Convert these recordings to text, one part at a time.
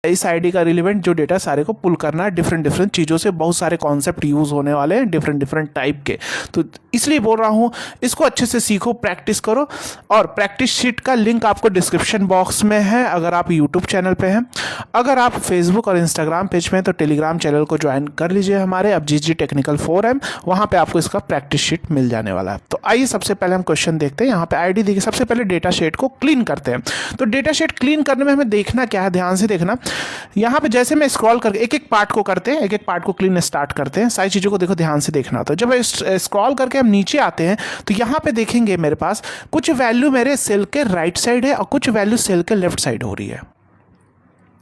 इस आईडी का रिलेवेंट जो डेटा सारे को पुल करना है, डिफरेंट डिफरेंट चीज़ों से बहुत सारे कॉन्सेप्ट यूज़ होने वाले हैं डिफरेंट डिफरेंट टाइप के। तो इसलिए बोल रहा हूँ इसको अच्छे से सीखो, प्रैक्टिस करो। और प्रैक्टिस शीट का लिंक आपको डिस्क्रिप्शन बॉक्स में है अगर आप यूट्यूब चैनल पे हैं। अगर आप फेसबुक और इंस्टाग्राम पेज में हैं तो टेलीग्राम चैनल को ज्वाइन कर लीजिए हमारे अभिजीत जी टेक्निकल 4M, वहाँ पे आपको इसका प्रैक्टिस शीट मिल जाने वाला है। तो आइए सबसे पहले हम क्वेश्चन देखते हैं। यहाँ पे आईडी देखिए, सबसे पहले डेटा शीट को क्लीन करते हैं। तो डेटा शीट क्लीन करने में हमें देखना क्या है, ध्यान से देखना। यहाँ पे जैसे मैं स्क्रॉल करके एक एक पार्ट को करते हैं, एक एक पार्ट को क्लीन स्टार्ट करते हैं, सारी चीज़ों को देखो ध्यान से देखना। तो जब स्क्रॉल करके हम नीचे आते हैं तो यहाँ पे देखेंगे मेरे पास कुछ वैल्यू मेरे सेल के राइट साइड है और कुछ वैल्यू सेल के लेफ्ट साइड हो रही है,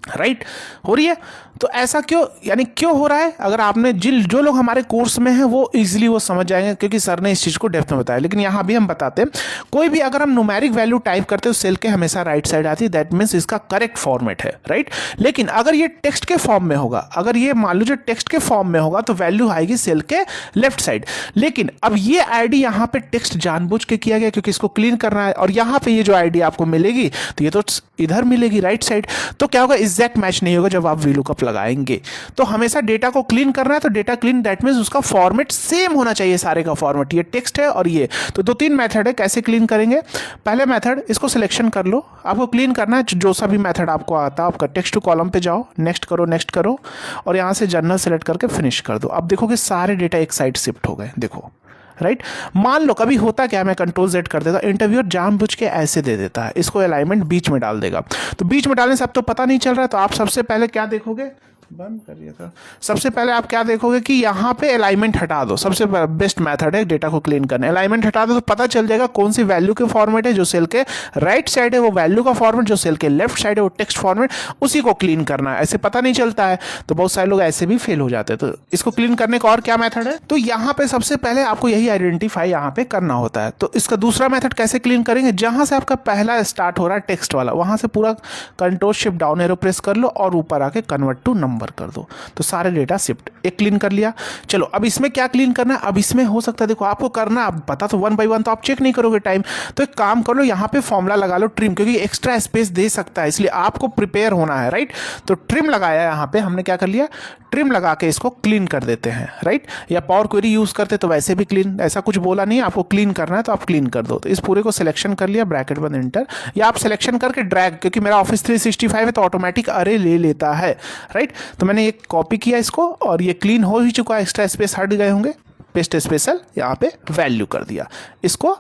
राइट हो रही है। तो ऐसा क्यों, यानी क्यों हो रहा है? अगर आपने जो लोग हमारे कोर्स में हैं वो इजीली वो समझ जाएंगे क्योंकि सर ने इस चीज़ को डेप्थ में बताया। लेकिन यहाँ भी हम बताते हैं, कोई भी अगर हम न्यूमेरिक वैल्यू टाइप करते हैं तो सेल के हमेशा राइट साइड आती है, दैट मीन्स इसका करेक्ट फॉर्मेट है, राइट। लेकिन अगर ये टेक्स्ट के फॉर्म में होगा, अगर ये मान लो जो टेक्स्ट के फॉर्म में होगा तो वैल्यू आएगी सेल के लेफ्ट साइड। लेकिन अब ये आईडी यहाँ पे टेक्स्ट जानबूझ के किया गया क्योंकि इसको क्लीन करना है, और यहाँ पे ये जो आईडी आपको मिलेगी तो ये तो इधर मिलेगी राइट साइड। तो क्या होगा, एग्जैक्ट मैच नहीं होगा जब आप वीलुकअप लगाएंगे। तो हमेशा डेटा को क्लीन करना है तो डेटा क्लीन दैट मींस उसका फॉर्मेट सेम होना चाहिए, सारे का फॉर्मेट। ये टेक्स्ट है और ये तो दो तीन मेथड है कैसे क्लीन करेंगे। पहले मेथड, इसको सिलेक्शन कर लो, आपको क्लीन करना है जो सा भी मेथड आपको आता है। आपका टेक्स्ट टू कॉलम पे जाओ, नेक्स्ट करो और यहाँ से जनरल सेलेक्ट करके फिनिश कर दो। अब देखो कि सारे डेटा एक साइड शिफ्ट हो गए, देखो राइट। मान लो कभी होता क्या, मैं कंट्रोल Z कर देता, इंटरव्यूअर जानबूझ के ऐसे दे देता है, इसको अलाइनमेंट बीच में डाल देगा। तो बीच में डालने से अब तो पता नहीं चल रहा है, तो आप सबसे पहले क्या देखोगे, बंद करिए था। सबसे पहले आप क्या देखोगे कि यहाँ पे अलाइनमेंट हटा दो। सबसे बेस्ट मेथड है डेटा को क्लीन करने, अलाइनमेंट हटा दो तो पता चल जाएगा कौन सी वैल्यू के फॉर्मेट है। जो सेल के राइट साइड है वो वैल्यू का फॉर्मेट, जो सेल के लेफ्ट साइड है वो टेक्स्ट फॉर्मेट, उसी को क्लीन करना है। ऐसे पता नहीं चलता है तो बहुत सारे लोग ऐसे भी फेल हो जाते हैं। तो इसको क्लीन करने का और क्या मेथड है, तो यहाँ पे सबसे पहले आपको यही आइडेंटिफाई यहाँ पे करना होता है। तो इसका दूसरा मेथड कैसे क्लीन करेंगे, जहां से आपका पहला स्टार्ट हो रहा है टेक्स्ट वाला, वहां से पूरा control shift down arrow press कर लो और ऊपर आके कन्वर्ट टू नंबर कर दो। तो सारे डेटा शिफ्ट एक क्लीन कर लिया। चलो अब इसमें क्या क्लीन करना है, अब इसमें हो सकता है देखो आपको करना, अब पता तो 1 बाय 1 तो आप चेक नहीं करोगे टाइम, तो एक काम कर लो, यहाँ पे फॉर्मूला लगा लो ट्रिम, क्योंकि एक्स्ट्रा स्पेस दे सकता है इसलिए आपको प्रिपेयर होना है, राइट। तो ट्रिम लगाया, यहाँ पे हमने क्या कर लिया, ट्रिम लगा के इसको क्लीन कर देते हैं, राइट। या पावर क्वेरी यूज करते तो वैसे भी क्लीन, ऐसा कुछ बोला नहीं, आपको क्लीन करना है तो आप क्लीन कर दो। तो इस पूरे को सिलेक्शन कर लिया, ब्रैकेट बंद एंटर, या आप सिलेक्शन करके ड्रैग, क्योंकि मेरा ऑफिस 365 है तो ऑटोमेटिक अरे ले लेता है, राइट। तो मैंने एक कॉपी किया इसको और ये क्लीन हो ही चुका है, एक्स्ट्रा स्पेस हट गए होंगे, पेस्ट स्पेशल यहाँ पे वैल्यू कर दिया, इसको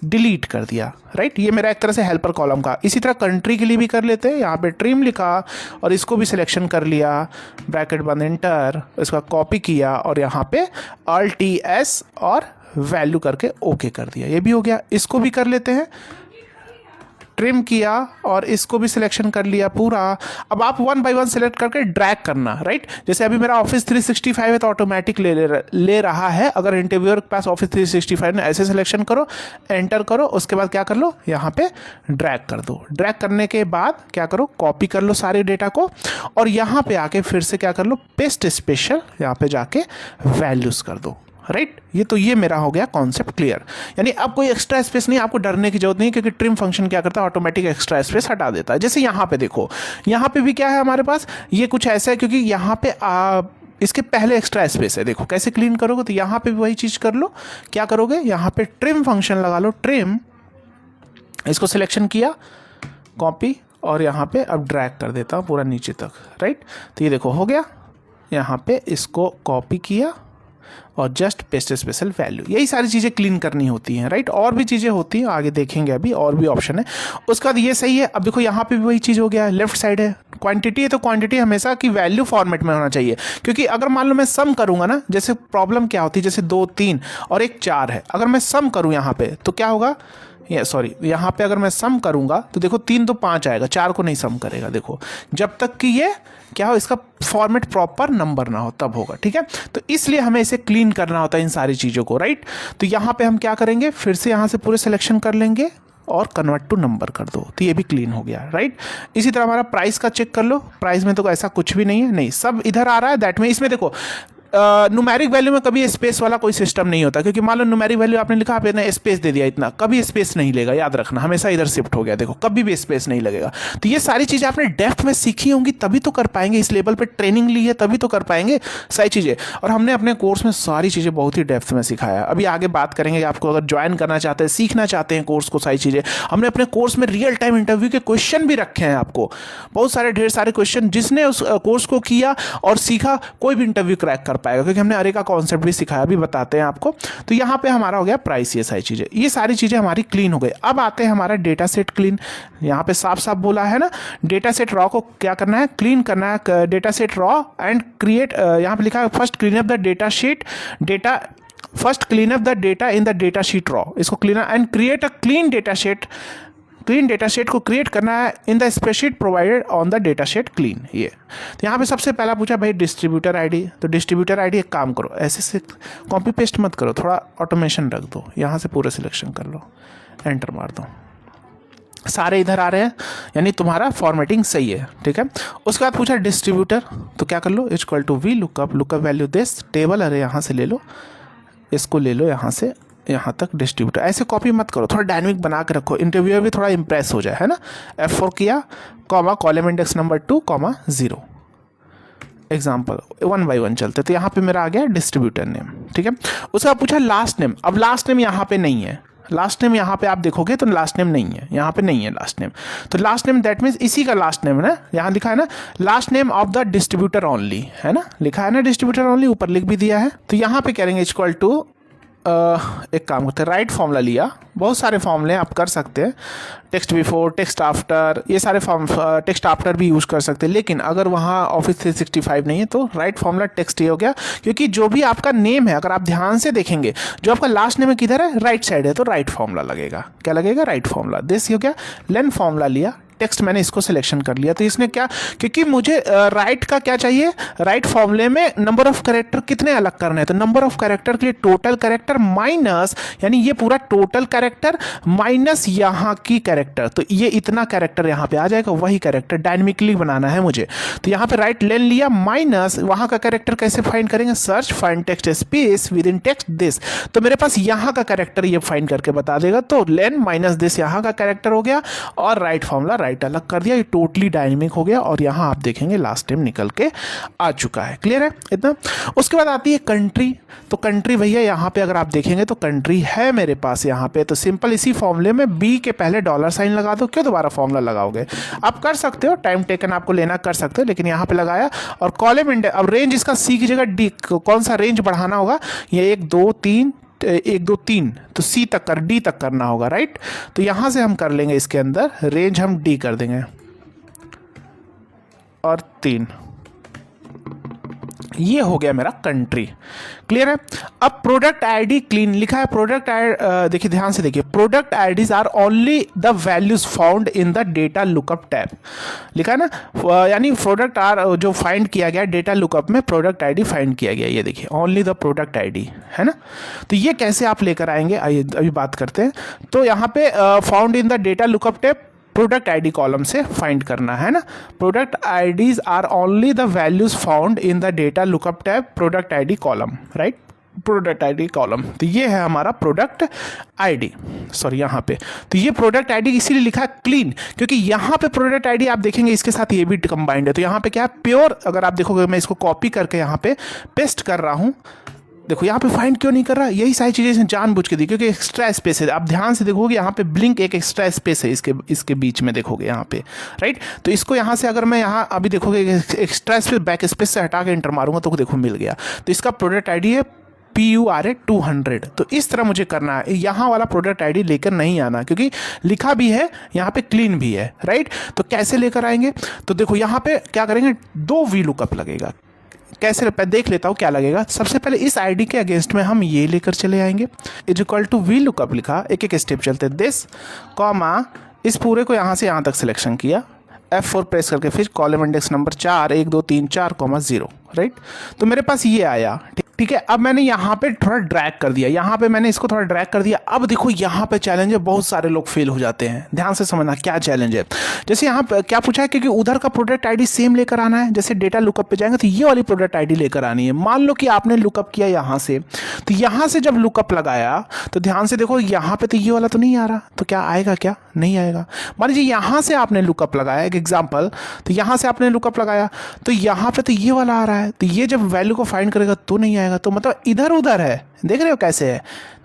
डिलीट कर दिया, राइट। ये मेरा एक तरह से हेल्पर कॉलम का। इसी तरह कंट्री के लिए भी कर लेते हैं, यहाँ पे ट्रिम लिखा और इसको भी सिलेक्शन कर लिया, ब्रैकेट बंद एंटर, इसका कॉपी किया और यहाँ पे Alt+S और वैल्यू करके ओके कर दिया, ये भी हो गया। इसको भी कर लेते हैं, ट्रिम किया और इसको भी सिलेक्शन कर लिया पूरा। अब आप 1 बाय 1 सिलेक्ट करके ड्रैग करना, राइट। जैसे अभी मेरा ऑफिस 365 है तो ऑटोमेटिक ले रहा है। अगर इंटरव्यूअर के पास ऑफिस 365 ने, ऐसे सिलेक्शन करो, एंटर करो, उसके बाद क्या कर लो, यहाँ पे ड्रैग कर दो। ड्रैग करने के बाद क्या करो, कॉपी कर लो सारे डेटा को और यहाँ पे आके फिर से क्या कर लो, पेस्ट स्पेशल, यहाँ पे जाके वैल्यूज कर दो, राइट। ये मेरा हो गया कॉन्सेप्ट क्लियर। यानी अब कोई एक्स्ट्रा स्पेस नहीं, आपको डरने की जरूरत नहीं, क्योंकि ट्रिम फंक्शन क्या करता है, ऑटोमेटिक एक्स्ट्रा स्पेस हटा देता है। जैसे यहाँ पे देखो, यहाँ पे भी क्या है हमारे पास, ये कुछ ऐसा है क्योंकि यहाँ पे इसके पहले एक्स्ट्रा स्पेस है। देखो कैसे क्लीन करोगे, तो यहाँ पे भी वही चीज कर लो। क्या करोगे, यहाँ पे ट्रिम फंक्शन लगा लो, ट्रिम, इसको सिलेक्शन किया, कॉपी और यहाँ पे अब ड्रैग कर देता हूँ पूरा नीचे तक, राइट। तो ये देखो हो गया, यहाँ पे इसको कॉपी किया और जस्ट पेस्ट स्पेशल वैल्यू। यही सारी चीज़ें क्लीन करनी होती हैं, राइट। और भी चीज़ें होती हैं, आगे देखेंगे, अभी और भी ऑप्शन है। उसके बाद ये सही है। अब देखो यहाँ पे भी वही चीज़ हो गया, लेफ्ट साइड है, क्वांटिटी है तो क्वांटिटी हमेशा की वैल्यू फॉर्मेट में होना चाहिए। क्योंकि अगर मान लो मैं सम करूँगा ना, जैसे प्रॉब्लम क्या होती है, जैसे 2 3 और 1 4 है, अगर मैं सम करूँ यहाँ पे तो क्या होगा, यहाँ पे अगर मैं सम करूंगा तो देखो 3 तो 5 आएगा, 4 को नहीं सम करेगा। देखो जब तक कि ये क्या हो, इसका फॉर्मेट प्रॉपर नंबर ना हो तब होगा, ठीक है। तो इसलिए हमें इसे क्लीन करना होता है इन सारी चीज़ों को, राइट। तो यहाँ पे हम क्या करेंगे, फिर से यहाँ से पूरे सिलेक्शन कर लेंगे और कन्वर्ट टू नंबर कर दो, तो ये भी क्लीन हो गया, राइट। इसी तरह हमारा प्राइस का चेक कर लो, प्राइस में तो ऐसा कुछ भी नहीं है, नहीं सब इधर आ रहा है, दैट में इसमें देखो न्यूमेरिक वैल्यू में कभी स्पेस वाला कोई सिस्टम नहीं होता, क्योंकि मान लो न्यूमेरिक वैल्यू आपने लिखा, आपने स्पेस दे दिया इतना, कभी स्पेस नहीं लेगा, याद रखना, हमेशा इधर शिफ्ट हो गया, देखो कभी भी स्पेस नहीं लगेगा। तो ये सारी चीज़ें आपने डेप्थ में सीखी होंगी तभी तो कर पाएंगे, इस लेवल पे ट्रेनिंग ली है तभी तो कर पाएंगे सारी चीज़ें। और हमने अपने कोर्स में सारी चीज़ें बहुत ही डेप्थ में सिखाया। अभी आगे बात करेंगे, आपको अगर ज्वाइन करना चाहते हैं, सीखना चाहते हैं कोर्स को, सारी चीज़ें हमने अपने कोर्स में रियल टाइम इंटरव्यू के क्वेश्चन भी रखे हैं आपको, बहुत सारे ढेर सारे क्वेश्चन, जिसने उस कोर्स को किया और सीखा कोई भी इंटरव्यू क्रैक कर पाएगा, क्योंकि हमने अरे का कॉन्सेप्ट भी सिखाया, भी बताते हैं आपको। तो यहाँ पे हमारा हो गया प्राइस, ये सारी चीज़ें हमारी क्लीन हो गई। अब आते हैं हमारा डेटा सेट क्लीन। यहाँ पे साफ साफ बोला है ना, डेटा सेट रॉ को क्या करना है, क्लीन करना है। Data set raw and create, यहाँ पे लिखा है first clean up the data sheet, first clean up the data in the data sheet raw, इसको clean and create a clean data set. Clean data set को create करना है in the spreadsheet provided on the data set clean. ये तो यहाँ पे सबसे पहला पूछा भाई डिस्ट्रीब्यूटर आईडी। तो डिस्ट्रीब्यूटर आईडी एक काम करो, ऐसे से कॉपी पेस्ट मत करो, थोड़ा ऑटोमेशन रख दो, यहाँ से पूरा सिलेक्शन कर लो, एंटर मार दो, सारे इधर आ रहे हैं, यानी तुम्हारा फॉर्मेटिंग सही है, ठीक है। उसके बाद पूछा डिस्ट्रीब्यूटर, तो क्या कर लो, equal to V lookup value this table, अरे यहाँ से ले लो, इसको ले लो यहाँ से यहाँ तक डिस्ट्रीब्यूटर। ऐसे कॉपी मत करो, थोड़ा डायनेमिक बना के रखो, इंटरव्यूअर भी थोड़ा इंप्रेस हो जाए, है ना। F4 किया, comma column index number 2, comma 0। Example 1 by 1 चलते, तो यहाँ पे मेरा आ गया डिस्ट्रीब्यूटर नेम, ठीक है। उसके बाद पूछा लास्ट नेम। अब लास्ट नेम यहाँ पे नहीं है, लास्ट नेम यहाँ पे आप देखोगे तो लास्ट नेम नहीं है, यहाँ पे नहीं है लास्ट नेम। तो लास्ट नेम दैट मीन्स इसी का लास्ट नेम है ना, यहाँ लिखा है ना last name of the distributor only, है ना, लिखा है ना डिस्ट्रीब्यूटर ओनली, ऊपर लिख भी दिया है। तो यहाँ पे करेंगे इक्वल टू, एक काम करते हैं, राइट फॉर्मूला लिया, बहुत सारे फॉर्मूले आप कर सकते हैं, टेक्स्ट बिफोर, टेक्स्ट आफ्टर, ये सारे टेक्स्ट आफ्टर भी यूज़ कर सकते हैं, लेकिन अगर वहाँ ऑफिस 365 नहीं है तो राइट फॉर्मूला टेक्स्ट ये हो गया, क्योंकि जो भी आपका नेम है, अगर आप ध्यान से देखेंगे जो आपका लास्ट नेम है किधर है, राइट साइड है, तो राइट फॉर्मूला लगेगा, क्या लगेगा, राइट फॉर्मूला। दिस हो गया, लेन फॉर्मूला लिया, टेक्स्ट मैंने इसको सिलेक्शन कर लिया। तो इसने क्या, क्योंकि मुझे राइट का क्या चाहिए, राइट फॉर्मूले में नंबर ऑफ कैरेक्टर कितने अलग करने हैं, तो नंबर ऑफ कैरेक्टर के लिए टोटल कैरेक्टर माइनस, यानी ये पूरा टोटल कैरेक्टर माइनस यहाँ की कैरेक्टर, तो ये इतना कैरेक्टर यहाँ पे आ जाएगा, वही कैरेक्टर डायनेमिकली बनाना है मुझे। तो यहाँ पे राइट लेन लिया माइनस वहाँ का कैरेक्टर, कैसे फाइंड करेंगे, search find text space with in text this, तो मेरे पास यहाँ का कैरेक्टर ये फाइंड करके बता देगा, तो लेन माइनस दिस यहाँ का कैरेक्टर हो गया, और राइट फॉर्मूला राइट अलग कर दिया, ये टोटली डायनेमिक हो गया, और यहाँ आप देखेंगे लास्ट नेम निकल के आ चुका है। क्लियर है इतना। उसके बाद आती है कंट्री। तो कंट्री भैया यहाँ पे अगर आप देखेंगे तो कंट्री है मेरे पास यहाँ पे, तो सिंपल इसी फॉर्मूले में बी के पहले $साइन लगा दो, क्यों दोबारा फॉर्मूला लगाओगे, आप कर सकते हो, टाइम टेकन आपको लेना कर सकते हो, लेकिन यहाँ पे लगाया, और कॉलम इंडेक्स, अब रेंज इसका सी की जगह डी, कौन सा रेंज बढ़ाना होगा, ये 1 2 3 1 2 3, तो सी तक कर, डी तक करना होगा, राइट। तो यहाँ से हम कर लेंगे, इसके अंदर रेंज हम डी कर देंगे, और 3, ये हो गया मेरा कंट्री। क्लियर है। अब प्रोडक्ट आईडी क्लीन लिखा है, प्रोडक्ट आईडी देखिए ध्यान से देखिए, product IDs are only the values found in the data lookup tab, लिखा है ना, यानी प्रोडक्ट आर जो फाइंड किया गया डेटा लुकअप में, प्रोडक्ट आईडी फाइंड किया गया, ये देखिए ओनली द प्रोडक्ट आईडी, है ना। तो ये कैसे आप लेकर आएंगे, आइए अभी बात करते हैं। तो यहाँ पे found in the data lookup tab, product ID column से फाइंड करना है ना। Product IDs are only the values found in the data lookup tab product ID column, right, product ID column. तो ये है हमारा प्रोडक्ट आईडी, सॉरी यहाँ पे, तो ये प्रोडक्ट आईडी इसीलिए लिखा है क्लीन, क्योंकि यहाँ पे प्रोडक्ट आईडी आप देखेंगे इसके साथ ये भी कंबाइंड है। तो यहाँ पे क्या है, प्योर, अगर आप देखोगे मैं इसको कॉपी करके यहाँ पे पेस्ट कर रहा हूँ, देखो यहाँ पे फाइंड क्यों नहीं कर रहा, यही सारी चीज़ें इसने जानबूझ के दी, क्योंकि एक्स्ट्रा स्पेस है। आप ध्यान से देखोगे यहाँ पे ब्लिंक एक एक्स्ट्रा स्पेस है इसके बीच में, देखोगे यहाँ पे, राइट। तो इसको यहाँ से अगर मैं यहाँ अभी देखोगे एक्स्ट्रा स्पेस बैक स्पेस से हटा के एंटर मारूंगा तो देखो मिल गया। तो इसका प्रोडक्ट आईडी है PURA 200। तो इस तरह मुझे करना है, यहाँ वाला प्रोडक्ट आईडी लेकर नहीं आना, क्योंकि लिखा भी है यहाँ पे क्लीन भी है, राइट। तो कैसे लेकर आएंगे, तो देखो यहाँ पे क्या करेंगे, 2 वी लुकअप लगेगा। कैसे देख लेता हूँ क्या लगेगा। सबसे पहले इस आईडी के अगेंस्ट में हम ये लेकर चले आएंगे, is equal to V lookup लिखा, एक एक स्टेप चलते, दिस कॉमा, इस पूरे को यहाँ से यहाँ तक सिलेक्शन किया, F4 प्रेस करके फिर कॉलम इंडेक्स नंबर 4 1 2 3 4 0, राइट। तो मेरे पास ये आया, ठीक है, अब मैंने यहाँ पे थोड़ा ड्रैग कर दिया, यहाँ पे मैंने इसको थोड़ा ड्रैग कर दिया। अब देखो यहाँ पे चैलेंज है, बहुत सारे लोग फेल हो जाते हैं। ध्यान से समझना क्या चैलेंज है। जैसे यहाँ पे क्या पूछा है, क्योंकि उधर का प्रोडक्ट आईडी सेम लेकर आना है। जैसे डेटा लुकअप पे जाएंगे तो ये वाली प्रोडक्ट आईडी लेकर आनी है। मान लो कि आपने लुकअप किया यहाँ से, तो यहाँ से जब लुकअप लगाया तो ध्यान से देखो, यहाँ पे तो ये वाला तो नहीं आ रहा, तो क्या आएगा, क्या नहीं आएगा। मान लीजिए यहाँ से आपने लुकअप लगाया, एक एग्जाम्पल, तो यहाँ से आपने लुकअप लगाया तो यहाँ पे तो ये वाला आ रहा है, तो ये जब वैल्यू को फाइंड करेगा तो नहीं आएगा। तो मतलब इधर उधर है, देख रहे हो कैसे है,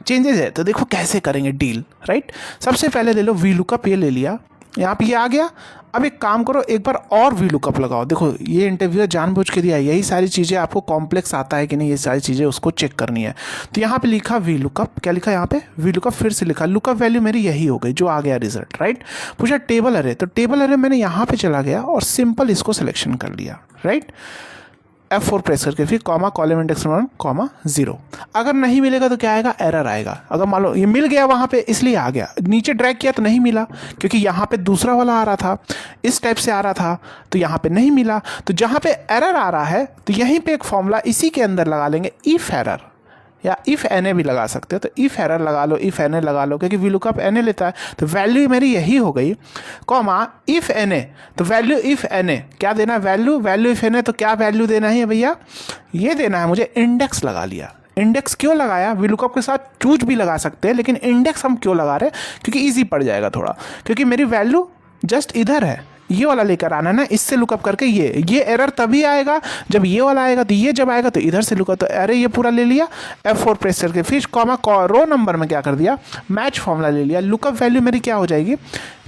चेंजेस है। तो देखो कैसे करेंगे डील, राइट। सबसे पहले ले लो वी लुकअप, ये ले लिया, यहाँ पे ये आ गया। अब एक काम करो, एक बार और वी लुकअप लगाओ। देखो ये इंटरव्यूअर जानबूझ के दिया है, यही सारी चीज़ें आपको कॉम्प्लेक्स आता है कि नहीं, ये सारी चीज़ें उसको चेक करनी है। तो यहाँ पे लिखा वी लुकअप, क्या लिखा यहाँ पे वी लुकअप, फिर से लिखा लुकअप वैल्यू मेरी यही हो गई जो आ गया रिजल्ट, राइट। पूछा टेबल अरे, तो टेबल अरे मैंने यहाँ पे चला गया और सिंपल इसको सिलेक्शन कर लिया, राइट। F4 प्रेस करके फिर कॉमा, कॉलम इंडेक्स 1 कॉमा 0। अगर नहीं मिलेगा तो क्या आएगा, एरर आएगा। अगर मान लो ये मिल गया वहाँ पे इसलिए आ गया, नीचे ड्रैग किया तो नहीं मिला, क्योंकि यहाँ पे दूसरा वाला आ रहा था, इस टाइप से आ रहा था, तो यहाँ पे नहीं मिला। तो जहाँ पे एरर आ रहा है तो यहीं पे एक फॉर्मूला इसी के अंदर लगा लेंगे, इफ एरर, या इफ एन ए भी लगा सकते हो। तो इफ एरर लगा लो, इफ एन ए लगा लो, क्योंकि वी लुकअप एन ए लेता है, तो वैल्यू मेरी यही हो गई, कॉमा इफ एन ए, तो वैल्यू इफ एन ए क्या देना है, वैल्यू इफ एन ए, तो क्या वैल्यू देना है भैया, ये देना है मुझे, इंडेक्स लगा लिया। इंडेक्स क्यों लगाया, वी लुकअप के साथ चूज भी लगा सकते हैं, लेकिन इंडेक्स हम क्यों लगा रहे हैं, क्योंकि ईजी पड़ जाएगा थोड़ा, क्योंकि मेरी वैल्यू जस्ट इधर है, ये वाला लेकर आना है ना, इससे लुकअप करके ये एरर तभी आएगा जब ये वाला आएगा, तो ये जब आएगा तो इधर से लुकअप, तो अरे ये पूरा ले लिया, F4 प्रेस करके फिर कॉमा रो नंबर में क्या कर दिया, मैच फॉर्मूला ले लिया। लुकअप वैल्यू मेरी क्या हो जाएगी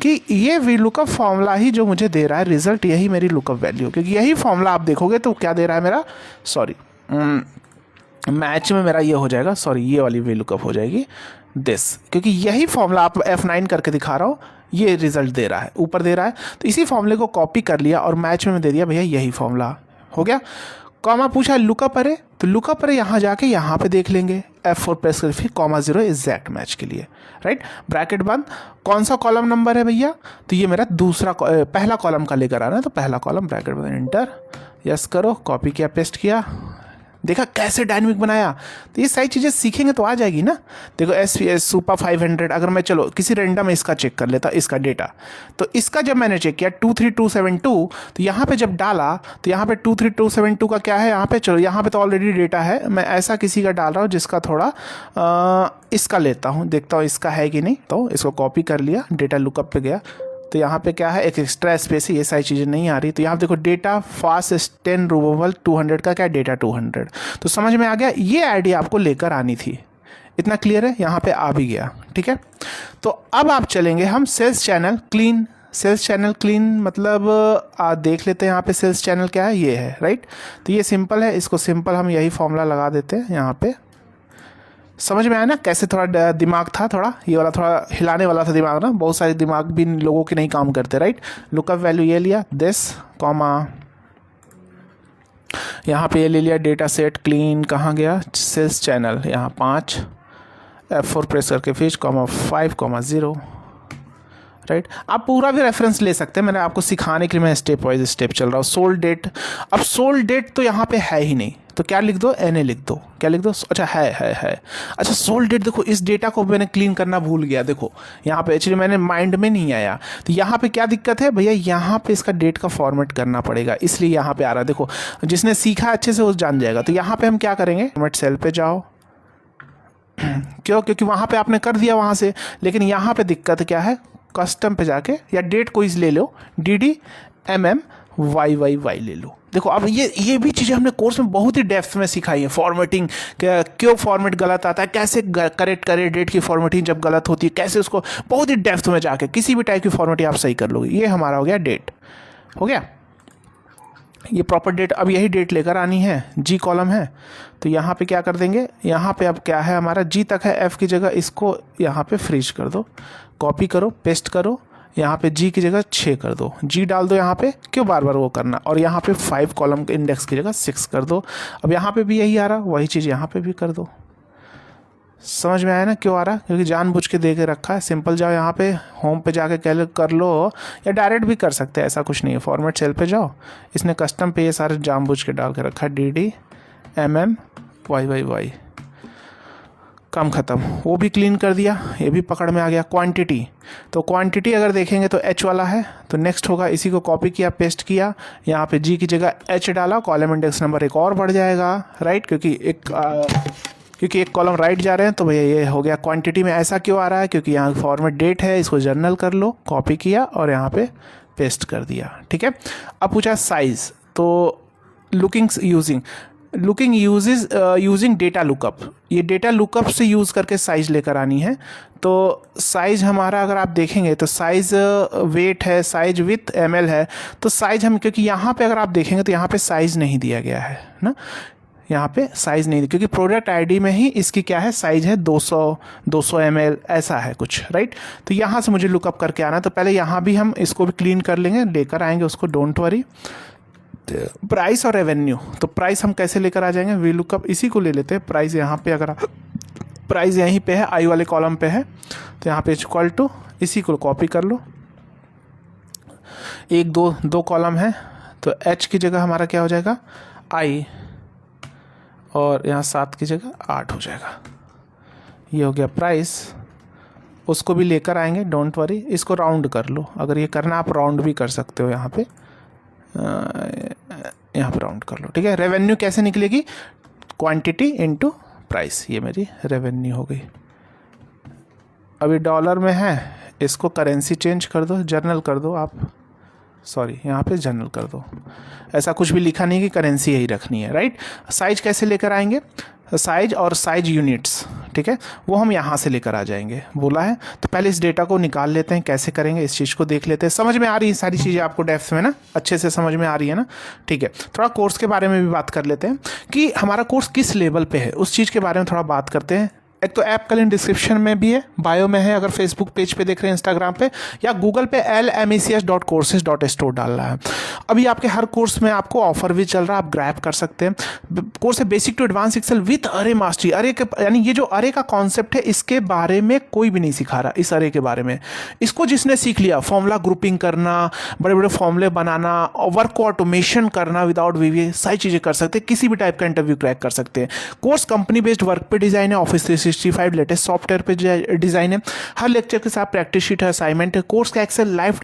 कि ये वी लुकअप फॉर्मूला ही जो मुझे दे रहा है रिजल्ट, यही मेरी लुकअप वैल्यू, क्योंकि यही फॉर्मूला आप देखोगे तो क्या दे रहा है मेरा, सॉरी मैच में मेरा ये हो जाएगा, सॉरी ये वाली वी लुकअप हो जाएगी दिस, क्योंकि यही फॉर्मूला आप F9 करके दिखा रहा हूँ, ये रिजल्ट दे रहा है, ऊपर दे रहा है। तो इसी फॉर्मूले को कॉपी कर लिया और मैच में दे दिया, भैया यही फॉर्मूला हो गया। कॉमा पूछा लुकअप अरे, तो लुकअप अरे यहाँ जाके यहाँ पे देख लेंगे, F4 प्रेस कर फिर कॉमा 0 एग्जैक्ट मैच के लिए, राइट। ब्रैकेट बंद, कौन सा कॉलम नंबर है भैया, तो ये मेरा पहला कॉलम का लेकर आना है, तो पहला कॉलम, ब्रैकेट बंद, इंटर, यस करो, कॉपी किया, पेस्ट किया, देखा कैसे डायनेमिक बनाया। तो ये सारी चीज़ें सीखेंगे तो आ जाएगी ना। देखो SPS सुपर 500, अगर मैं चलो किसी रेंडम इसका चेक कर लेता, इसका डेटा, तो इसका जब मैंने चेक किया 23272, तो यहाँ पे जब डाला तो यहाँ पे 23272 का क्या है, यहाँ पे चलो यहाँ पे तो ऑलरेडी डेटा है, मैं ऐसा किसी का डाल रहा हूँ जिसका थोड़ा इसका लेता हूँ, देखता हूँ इसका है कि नहीं। तो इसको कॉपी कर लिया, डेटा लुकअप पे गया, तो यहाँ पे क्या है, एक एक्स्ट्रा स्पेस है, ये सारी चीज़ें नहीं आ रही। तो यहाँ देखो डेटा फास्ट 10 रिमूवल 200 का क्या है, डेटा 200। तो समझ में आ गया, ये आईडी आपको लेकर आनी थी, इतना क्लियर है, यहाँ पे आ भी गया, ठीक है। तो अब आप चलेंगे हम sales channel clean. Sales channel clean मतलब देख लेते हैं यहाँ पे सेल्स चैनल क्या है, ये है, राइट। तो ये सिंपल है, इसको सिंपल हम यही फॉर्मूला लगा देते हैं यहाँ पे। समझ में आया ना कैसे, थोड़ा दिमाग था, थोड़ा ये वाला थोड़ा हिलाने वाला था दिमाग ना, बहुत सारे दिमाग भी लोगों के नहीं काम करते, राइट। लुकअप वैल्यू ये लिया दिस, कॉमा यहाँ पे ये ले लिया, डेटा सेट क्लीन कहाँ गया, सेल्स चैनल यहाँ 5, F4 प्रेस करके फिर कॉमा 5 कॉमा 0, राइट। आप पूरा भी रेफरेंस ले सकते हैं, मैंने आपको सिखाने के लिए मैं स्टेप वाइज स्टेप चल रहा हूँ। सोल्ड डेट, अब सोल्ड डेट तो यहाँ पे है ही नहीं, तो क्या लिख दो, NA लिख दो, क्या लिख दो, अच्छा है। अच्छा सोल्ड डेट, देखो इस डेटा को मैंने क्लीन करना भूल गया, देखो यहाँ पे एक्चुअली मैंने माइंड में नहीं आया। तो यहाँ पे क्या दिक्कत है भैया, यहाँ पे इसका डेट का फॉर्मेट करना पड़ेगा, इसलिए यहाँ पे आ रहा है। देखो जिसने सीखा अच्छे से वो जान जाएगा। तो यहाँ पे हम क्या करेंगे, फॉर्मेट सेल पे जाओ, क्यों, क्योंकि वहाँ पे आपने कर दिया वहाँ से, लेकिन यहाँ पे दिक्कत क्या है, कस्टम पे जाके या डेट कोई ले लो, DDMMYYY ले लो। देखो अब ये भी चीज़ें हमने कोर्स में बहुत ही डेप्थ में सिखाई है। फॉर्मेटिंग, क्यों फॉर्मेट गलत आता है, कैसे करेक्ट करें, डेट की फॉर्मेटिंग जब गलत होती है कैसे उसको, बहुत ही डेप्थ में जाके किसी भी टाइप की फॉर्मेटिंग आप सही कर लोगे। ये हमारा हो गया डेट, हो गया ये प्रॉपर डेट। अब यही डेट लेकर आनी है, G कॉलम है, तो यहाँ पे क्या कर देंगे, यहाँ पे अब क्या है हमारा G तक है, F की जगह इसको यहाँ पे फ्रीज कर दो, कॉपी करो, पेस्ट करो, यहाँ पे G की जगह 6 कर दो, G डाल दो यहाँ पे, क्यों बार बार वो करना, और यहाँ पे 5 कॉलम के इंडेक्स की जगह 6 कर दो। अब यहाँ पे भी यही आ रहा, वही चीज़ यहाँ पे भी कर दो। समझ में आया ना क्यों आ रहा, क्योंकि जानबूझ के दे के रखा है। सिंपल जाओ यहाँ पे होम पे जाके कैलकुलेट कर लो, या डायरेक्ट भी कर सकते हैं, ऐसा कुछ नहीं है। फॉर्मेट सेल पे जाओ, इसने कस्टम पे ये सारे जानबूझ के डाल के रखा है, DDMMYYY वाई बाई वाई, काम ख़त्म, वो भी क्लीन कर दिया, ये भी पकड़ में आ गया। क्वांटिटी, तो क्वांटिटी अगर देखेंगे तो एच वाला है, तो नेक्स्ट होगा, इसी को कॉपी किया, पेस्ट किया, यहाँ पे जी की जगह एच डाला, कॉलम इंडेक्स नंबर एक और बढ़ जाएगा, राइट, क्योंकि एक कॉलम राइट जा रहे हैं, तो भैया ये हो गया। क्वांटिटी में ऐसा क्यों आ रहा है, क्योंकि यहाँ फॉर्मेट डेट है, इसको जर्नल कर लो, कॉपी किया और यहाँ पे पेस्ट कर दिया, ठीक है। अब पूछा साइज़, तो लुकिंग यूजिंग डेटा लुकअप, ये डेटा लुकअप से यूज़ करके साइज़ लेकर आनी है। तो साइज़ हमारा अगर आप देखेंगे तो साइज़ वेट है, साइज विथ ml है, तो साइज़ हम, क्योंकि यहाँ पे अगर आप देखेंगे तो यहाँ पे साइज़ नहीं दिया गया है ना, यहाँ पे साइज़ नहीं, क्योंकि प्रोडक्ट आईडी में ही इसकी क्या है, साइज़ है 200 ml ऐसा है कुछ, राइट। तो यहाँ से मुझे लुकअप करके आना है, तो पहले यहाँ भी हम इसको भी क्लीन कर लेंगे, लेकर आएंगे उसको, डोंट वरी। प्राइस और रेवेन्यू, तो प्राइस हम कैसे लेकर आ जाएंगे, वी लुकअप इसी को ले लेते हैं। प्राइस यहाँ पे, अगर प्राइस यहीं पे है, आई वाले कॉलम पे है, तो यहाँ पे इक्वल टू, इसी को कॉपी कर लो, एक दो कॉलम है, तो एच की जगह हमारा क्या हो जाएगा, आई, और यहाँ 7 की जगह 8 हो जाएगा। ये हो गया प्राइस, उसको भी लेकर आएंगे, डोंट वरी, इसको राउंड कर लो, अगर ये करना आप राउंड भी कर सकते हो, यहाँ पे राउंड कर लो, ठीक है। रेवेन्यू कैसे निकलेगी, क्वांटिटी इनटू प्राइस, ये मेरी रेवेन्यू हो गई। अभी डॉलर में है, इसको करेंसी चेंज कर दो, जर्नल कर दो आप, सॉरी यहाँ पे जर्नल कर दो, ऐसा कुछ भी लिखा नहीं कि करेंसी यही रखनी है, राइट। साइज कैसे लेकर आएंगे, साइज और साइज यूनिट्स, ठीक है, वो हम यहाँ से लेकर आ जाएंगे, बोला है। तो पहले इस डेटा को निकाल लेते हैं, कैसे करेंगे इस चीज़ को देख लेते हैं। समझ में आ रही है सारी चीज़ें आपको डेप्थ में ना, अच्छे से समझ में आ रही है ना, ठीक है। थोड़ा कोर्स के बारे में भी बात कर लेते हैं कि हमारा कोर्स किस लेवल पे है, उस चीज़ के बारे में थोड़ा बात करते हैं। एक तो ऐप का लिंक डिस्क्रिप्शन में भी है, बायो में है, अगर फेसबुक पेज पे देख रहे हैं, इंस्टाग्राम पे या गूगल पे lmecs.courses.store डालना है। अभी आपके हर कोर्स में आपको ऑफर भी चल रहा है, आप ग्रैब कर सकते हैं। कोर्स है basic to advance Excel with अरे मास्टरी। अरे के, यानी ये जो अरे का कॉन्सेप्ट है, इसके बारे में कोई भी नहीं सिखा रहा, इस अरे के बारे में। इसको जिसने सीख लिया, फॉर्मूला ग्रुपिंग करना, बड़े बड़े फॉर्मूले बनाना, वर्क को ऑटोमेशन करना विदाउट वीवीए, सारी चीज़ें कर सकते हैं, किसी भी टाइप का इंटरव्यू क्रैक कर सकते हैं। कोर्स कंपनी बेस्ड वर्क पे डिज़ाइन है, ऑफिस 365 लेटेस्ट सॉफ्टवेयर पे डिज़ाइन है, हर लेक्चर के साथ प्रैक्टिस शीट है, असाइनमेंट है। कोर्स का एक्सेल लाइव